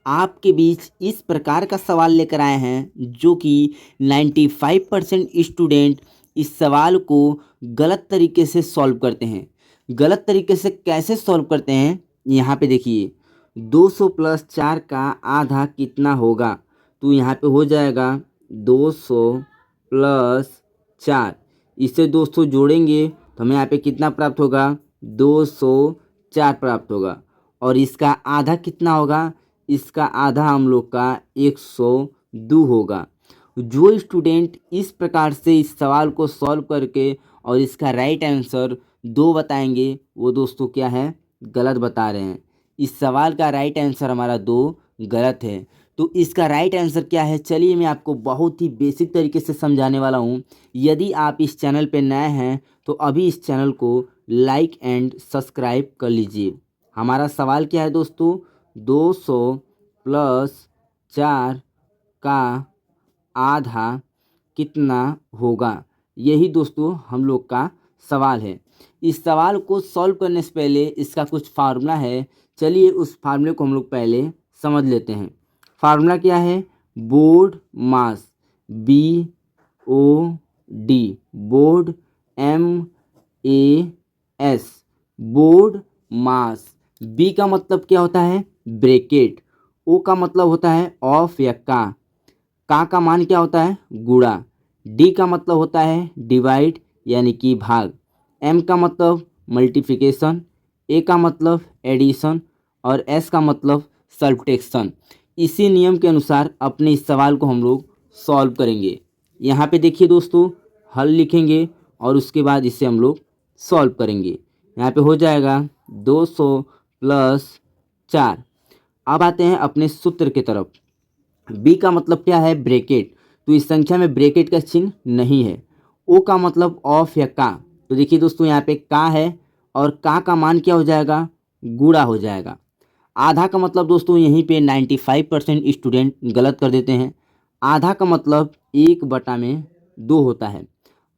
आपके बीच इस प्रकार का सवाल लेकर आए हैं जो कि 95% स्टूडेंट इस सवाल को गलत तरीके से सॉल्व करते हैं। गलत तरीके से कैसे सॉल्व करते हैं, यहाँ पे देखिए 200 प्लस 4 का आधा कितना होगा। तो यहाँ पे हो जाएगा 200 प्लस 4। इससे दोस्तों जोड़ेंगे तो हमें यहाँ पे कितना प्राप्त होगा, 204 प्राप्त होगा। और इसका आधा कितना होगा, इसका आधा हम लोग का 102 होगा। जो स्टूडेंट इस प्रकार से इस सवाल को सॉल्व करके और इसका राइट आंसर 2 बताएंगे वो दोस्तों क्या है, गलत बता रहे हैं। इस सवाल का राइट आंसर हमारा 2 गलत है। तो इसका राइट आंसर क्या है, चलिए मैं आपको बहुत ही बेसिक तरीके से समझाने वाला हूँ। यदि आप इस चैनल पे नए हैं तो अभी इस चैनल को लाइक एंड सब्सक्राइब कर लीजिए। हमारा सवाल क्या है दोस्तों, 200 प्लस 4 का आधा कितना होगा। यही दोस्तों हम लोग का सवाल है। इस सवाल को सॉल्व करने से पहले इसका कुछ फार्मूला है, चलिए उस फार्मूले को हम लोग पहले समझ लेते हैं। फार्मूला क्या है, बोर्ड मास, BOD बोर्ड, MAS बोर्ड मास। बी का मतलब क्या होता है, ब्रैकेट। ओ का मतलब होता है ऑफ या का मान क्या होता है, गुणा। डी का मतलब होता है डिवाइड यानी कि भाग। एम का मतलब मल्टीप्लिकेशन। ए का मतलब एडिशन और एस का मतलब सब्ट्रैक्शन। इसी नियम के अनुसार अपने इस सवाल को हम लोग सॉल्व करेंगे। यहाँ पे देखिए दोस्तों, हल लिखेंगे और उसके बाद इसे हम लोग सॉल्व करेंगे। यहाँ पे हो जाएगा 200 प्लस 4। अब आते हैं अपने सूत्र की तरफ। बी का मतलब क्या है, ब्रैकेट। तो इस संख्या में ब्रैकेट का चिन्ह नहीं है। ओ का मतलब ऑफ या तो देखिए दोस्तों यहाँ पे का है और का मान क्या हो जाएगा, गुणा हो जाएगा। आधा का मतलब दोस्तों यहीं पे 95% स्टूडेंट गलत कर देते हैं। आधा का मतलब 1/2 होता है।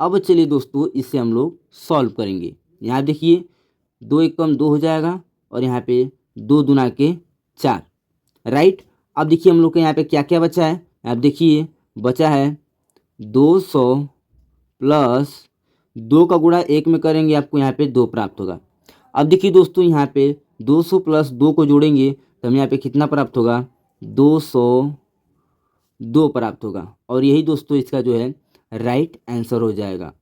अब चलिए दोस्तों इसे हम लोग सॉल्व करेंगे। यहाँ देखिए 2 एक कम 2 हो जाएगा और यहाँ पे 2 दूना के 4, राइट। अब देखिए हम लोग के यहाँ पे क्या क्या बचा है, आप देखिए बचा है 200 प्लस 2 का गुणा 1 में करेंगे आपको यहाँ पे 2 प्राप्त होगा। अब देखिए दोस्तों यहाँ पे 200 प्लस 2 को जोड़ेंगे तो हमें यहाँ पे कितना प्राप्त होगा, 202 प्राप्त होगा। और यही दोस्तों इसका जो है राइट आंसर हो जाएगा।